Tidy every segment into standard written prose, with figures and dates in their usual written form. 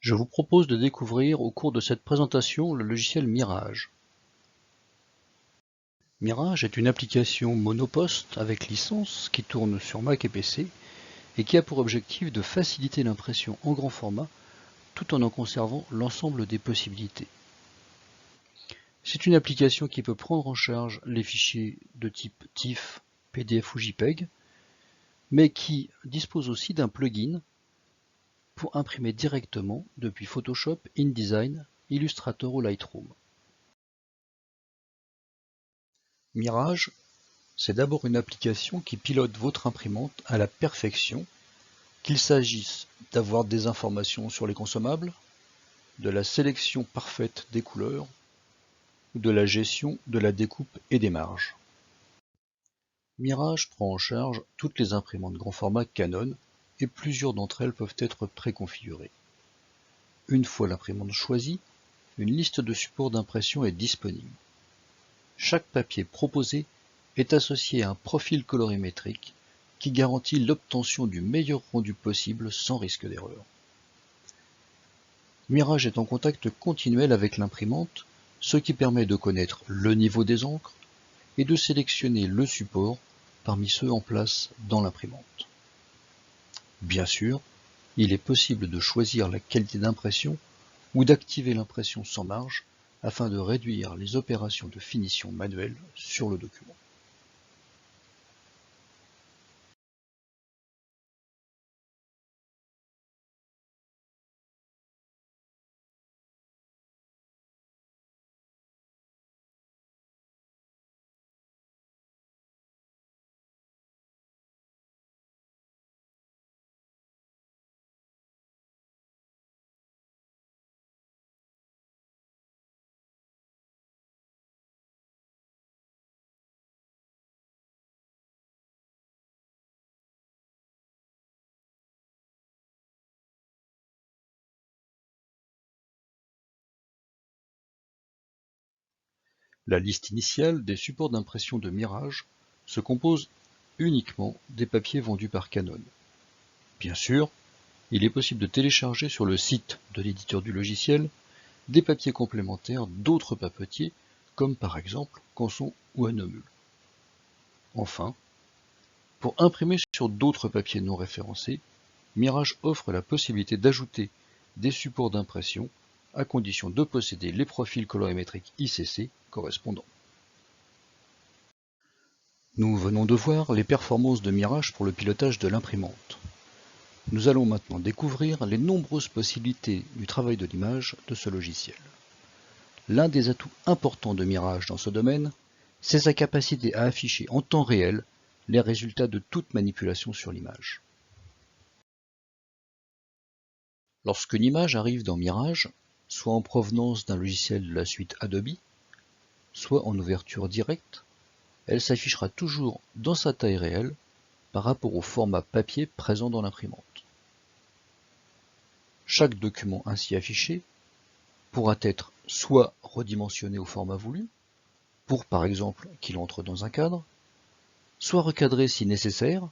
Je vous propose de découvrir au cours de cette présentation le logiciel Mirage. Mirage est une application monoposte avec licence qui tourne sur Mac et PC et qui a pour objectif de faciliter l'impression en grand format tout en conservant l'ensemble des possibilités. C'est une application qui peut prendre en charge les fichiers de type TIFF, PDF ou JPEG, mais qui dispose aussi d'un plugin pour imprimer directement depuis Photoshop, InDesign, Illustrator ou Lightroom. Mirage, c'est d'abord une application qui pilote votre imprimante à la perfection, qu'il s'agisse d'avoir des informations sur les consommables, de la sélection parfaite des couleurs, ou de la gestion de la découpe et des marges. Mirage prend en charge toutes les imprimantes grand format Canon et plusieurs d'entre elles peuvent être préconfigurées. Une fois l'imprimante choisie, une liste de supports d'impression est disponible. Chaque papier proposé est associé à un profil colorimétrique qui garantit l'obtention du meilleur rendu possible sans risque d'erreur. Mirage est en contact continuel avec l'imprimante, ce qui permet de connaître le niveau des encres et de sélectionner le support parmi ceux en place dans l'imprimante. Bien sûr, il est possible de choisir la qualité d'impression ou d'activer l'impression sans marge afin de réduire les opérations de finition manuelle sur le document. La liste initiale des supports d'impression de Mirage se compose uniquement des papiers vendus par Canon. Bien sûr, il est possible de télécharger sur le site de l'éditeur du logiciel des papiers complémentaires d'autres papetiers, comme par exemple Canson ou Anomul. Enfin, pour imprimer sur d'autres papiers non référencés, Mirage offre la possibilité d'ajouter des supports d'impression à condition de posséder les profils colorimétriques ICC correspondants. Nous venons de voir les performances de Mirage pour le pilotage de l'imprimante. Nous allons maintenant découvrir les nombreuses possibilités du travail de l'image de ce logiciel. L'un des atouts importants de Mirage dans ce domaine, c'est sa capacité à afficher en temps réel les résultats de toute manipulation sur l'image. Lorsqu'une image arrive dans Mirage, soit en provenance d'un logiciel de la suite Adobe, soit en ouverture directe, elle s'affichera toujours dans sa taille réelle par rapport au format papier présent dans l'imprimante. Chaque document ainsi affiché pourra être soit redimensionné au format voulu, pour par exemple qu'il entre dans un cadre, soit recadré si nécessaire,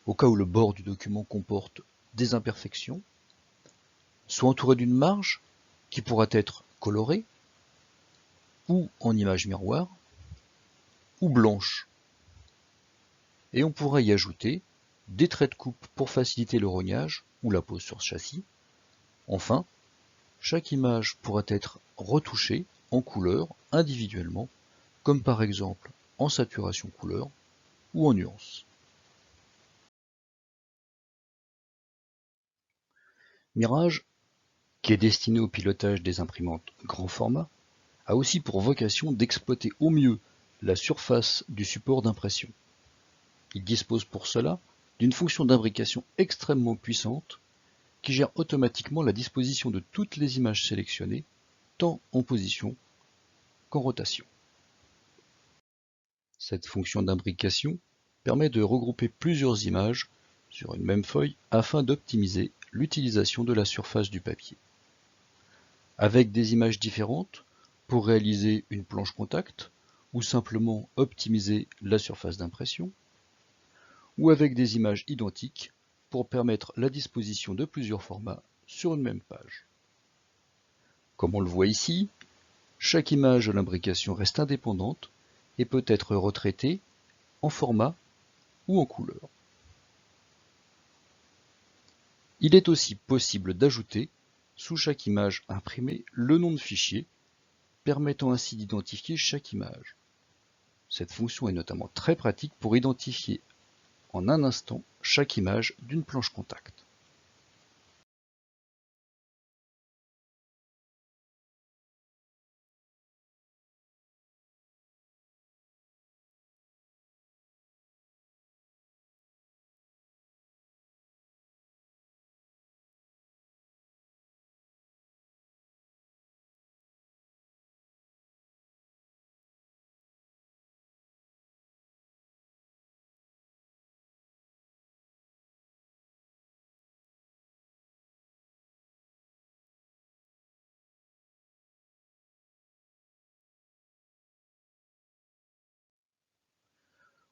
au cas où le bord du document comporte des imperfections, soit entouré d'une marge qui pourra être colorée, ou en image miroir, ou blanche. Et on pourra y ajouter des traits de coupe pour faciliter le rognage ou la pose sur châssis. Enfin, chaque image pourra être retouchée en couleur individuellement, comme par exemple en saturation couleur ou en nuance. Mirage, qui est destiné au pilotage des imprimantes grand format, a aussi pour vocation d'exploiter au mieux la surface du support d'impression. Il dispose pour cela d'une fonction d'imbrication extrêmement puissante qui gère automatiquement la disposition de toutes les images sélectionnées, tant en position qu'en rotation. Cette fonction d'imbrication permet de regrouper plusieurs images sur une même feuille afin d'optimiser l'utilisation de la surface du papier. Avec des images différentes, pour réaliser une planche contact, ou simplement optimiser la surface d'impression, ou avec des images identiques pour permettre la disposition de plusieurs formats sur une même page. Comme on le voit ici, chaque image de l'imbrication reste indépendante et peut être retraitée en format ou en couleur. Il est aussi possible d'ajouter, sous chaque image imprimée, le nom de fichier, permettant ainsi d'identifier chaque image. Cette fonction est notamment très pratique pour identifier en un instant chaque image d'une planche contact.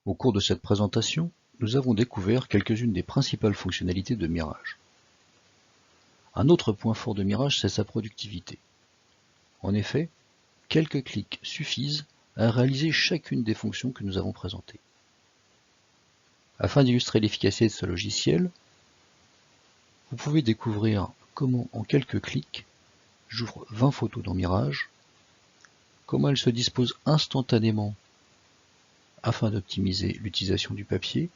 Au cours de cette présentation, nous avons découvert quelques-unes des principales fonctionnalités de Mirage. Un autre point fort de Mirage, c'est sa productivité. En effet, quelques clics suffisent à réaliser chacune des fonctions que nous avons présentées. Afin d'illustrer l'efficacité de ce logiciel, vous pouvez découvrir comment en quelques clics, j'ouvre 20 photos dans Mirage, comment elles se disposent instantanément afin d'optimiser l'utilisation du papier,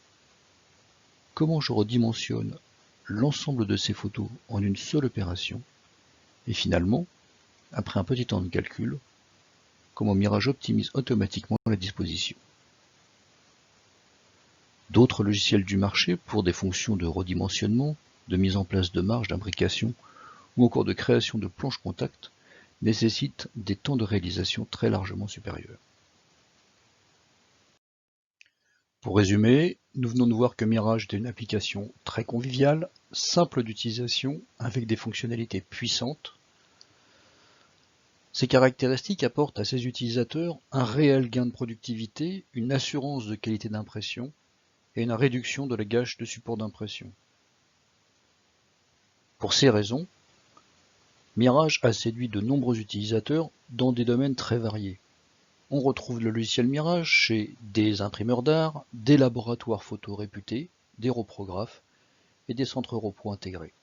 comment je redimensionne l'ensemble de ces photos en une seule opération, et finalement, après un petit temps de calcul, comment Mirage optimise automatiquement la disposition. D'autres logiciels du marché pour des fonctions de redimensionnement, de mise en place de marges d'imbrication ou encore de création de planches contact nécessitent des temps de réalisation très largement supérieurs. Pour résumer, nous venons de voir que Mirage est une application très conviviale, simple d'utilisation, avec des fonctionnalités puissantes. Ces caractéristiques apportent à ses utilisateurs un réel gain de productivité, une assurance de qualité d'impression et une réduction de la gâche de support d'impression. Pour ces raisons, Mirage a séduit de nombreux utilisateurs dans des domaines très variés. On retrouve le logiciel Mirage chez des imprimeurs d'art, des laboratoires photo réputés, des reprographes et des centres repos intégrés.